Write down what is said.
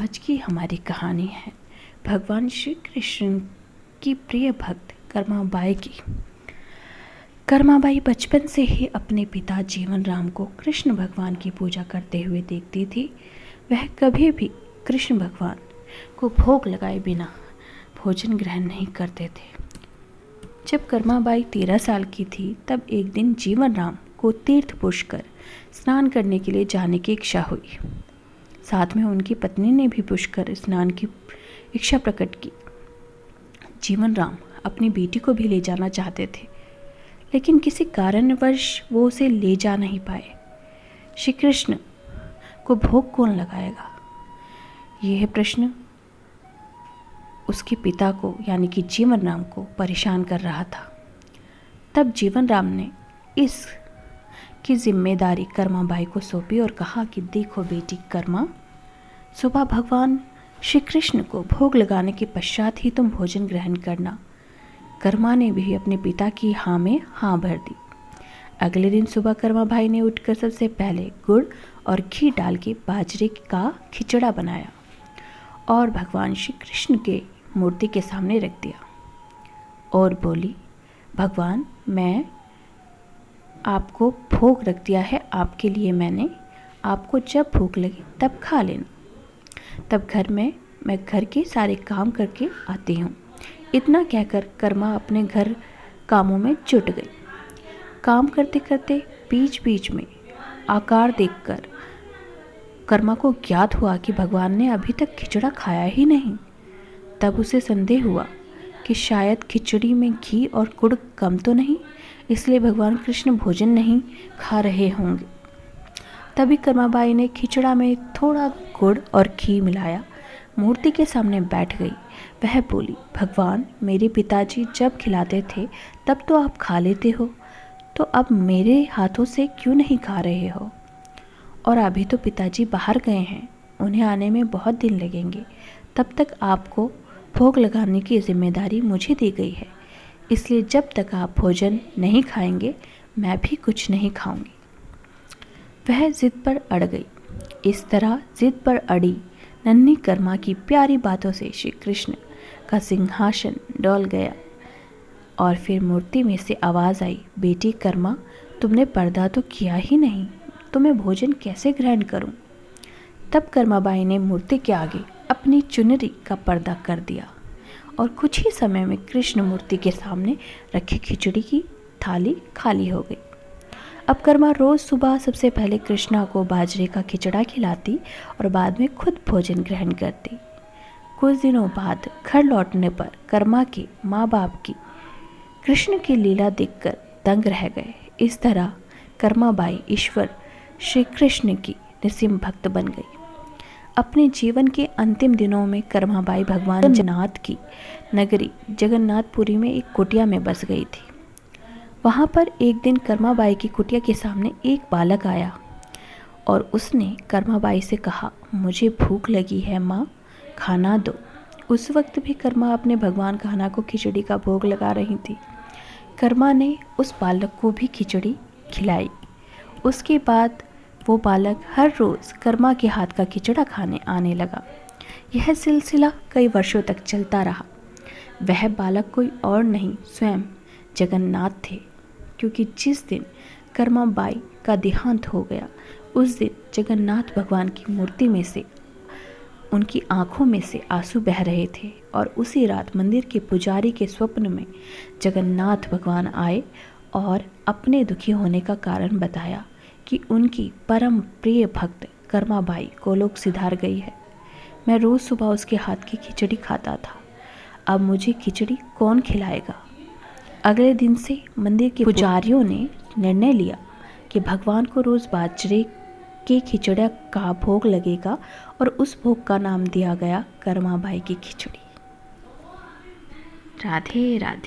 आज की हमारी कहानी है भगवान श्री कृष्ण की प्रिय भक्त कर्माबाई की। कर्माबाई बचपन से ही अपने पिता जीवन राम को कृष्ण भगवान की पूजा करते हुए देखती थी। वह कभी भी कृष्ण भगवान को भोग लगाए बिना भोजन ग्रहण नहीं करते थे। जब कर्माबाई 13 साल की थी तब एक दिन जीवन राम को तीर्थ पुष्कर स्नान करने के लिए जाने की इच्छा हुई। साथ में उनकी पत्नी ने भी पुष्कर स्नान की इच्छा प्रकट की। जीवन राम अपनी बेटी को भी ले जाना चाहते थे, लेकिन किसी कारणवश वो उसे ले जा नहीं पाए। श्री कृष्ण को भोग कौन लगाएगा, यह प्रश्न उसके पिता को यानी कि जीवन राम को परेशान कर रहा था। तब जीवन राम ने इस की जिम्मेदारी कर्माबाई को सौंपी और कहा कि देखो बेटी कर्मा, सुबह भगवान श्री कृष्ण को भोग लगाने के पश्चात ही तुम भोजन ग्रहण करना। कर्मा ने भी अपने पिता की हाँ में हाँ भर दी। अगले दिन सुबह कर्माबाई ने उठकर सबसे पहले गुड़ और घी डाल के बाजरे का खिचड़ा बनाया और भगवान श्री कृष्ण के मूर्ति के सामने रख दिया और बोली, भगवान मैं आपको भोग रख दिया है, आपके लिए मैंने, आपको जब भूख लगे तब खा लेना। तब घर में मैं घर के सारे काम करके आती हूँ। इतना कहकर कर्मा अपने घर कामों में जुट गई। काम करते करते बीच बीच में आकार देखकर कर्मा को ज्ञात हुआ कि भगवान ने अभी तक खिचड़ा खाया ही नहीं। तब उसे संदेह हुआ कि शायद खिचड़ी में घी और गुड़ कम तो नहीं, इसलिए भगवान कृष्ण भोजन नहीं खा रहे होंगे। तभी कर्माबाई ने खिचड़ा में थोड़ा गुड़ और घी मिलाया, मूर्ति के सामने बैठ गई। वह बोली, भगवान मेरे पिताजी जब खिलाते थे तब तो आप खा लेते हो, तो अब मेरे हाथों से क्यों नहीं खा रहे हो? और अभी तो पिताजी बाहर गए हैं, उन्हें आने में बहुत दिन लगेंगे। तब तक आपको भोग लगाने की जिम्मेदारी मुझे दी गई है, इसलिए जब तक आप भोजन नहीं खाएंगे मैं भी कुछ नहीं खाऊंगी। वह जिद पर अड़ गई। इस तरह जिद पर अड़ी नन्ही कर्मा की प्यारी बातों से श्री कृष्ण का सिंहासन डोल गया और फिर मूर्ति में से आवाज़ आई, बेटी कर्मा तुमने पर्दा तो किया ही नहीं, तो मैं भोजन कैसे ग्रहण करूं? तब कर्माबाई ने मूर्ति के आगे अपनी चुनरी का पर्दा कर दिया और कुछ ही समय में कृष्ण मूर्ति के सामने रखी खिचड़ी की थाली खाली हो गई। अब कर्मा रोज़ सुबह सबसे पहले कृष्णा को बाजरे का खिचड़ा खिलाती और बाद में खुद भोजन ग्रहण करती। कुछ दिनों बाद घर लौटने पर कर्मा के माँ बाप की कृष्ण की लीला देखकर दंग रह गए। इस तरह कर्माबाई ईश्वर श्री कृष्ण की निस्सीम भक्त बन गई। अपने जीवन के अंतिम दिनों में कर्माबाई भगवान जगन्नाथ की नगरी जगन्नाथपुरी में एक कुटिया में बस गई थी। वहाँ पर एक दिन कर्माबाई की कुटिया के सामने एक बालक आया और उसने कर्माबाई से कहा, मुझे भूख लगी है माँ, खाना दो। उस वक्त भी कर्मा अपने भगवान कान्हा को खिचड़ी का भोग लगा रही थी। कर्मा ने उस बालक को भी खिचड़ी खिलाई। उसके बाद वो बालक हर रोज़ कर्मा के हाथ का खिचड़ा खाने आने लगा। यह सिलसिला कई वर्षों तक चलता रहा। वह बालक कोई और नहीं, स्वयं जगन्नाथ थे, क्योंकि जिस दिन कर्माबाई का देहांत हो गया उस दिन जगन्नाथ भगवान की मूर्ति में से उनकी आंखों में से आंसू बह रहे थे और उसी रात मंदिर के पुजारी के स्वप्न में जगन्नाथ भगवान आए और अपने दुखी होने का कारण बताया कि उनकी परम प्रिय भक्त कर्माबाई गोलोक सिधार गई है। मैं रोज़ सुबह उसके हाथ की खिचड़ी खाता था, अब मुझे खिचड़ी कौन खिलाएगा? अगले दिन से मंदिर के पुजारियों ने निर्णय लिया कि भगवान को रोज़ बाजरे के खिचड़ा का भोग लगेगा और उस भोग का नाम दिया गया कर्माबाई की खिचड़ी। राधे राधे।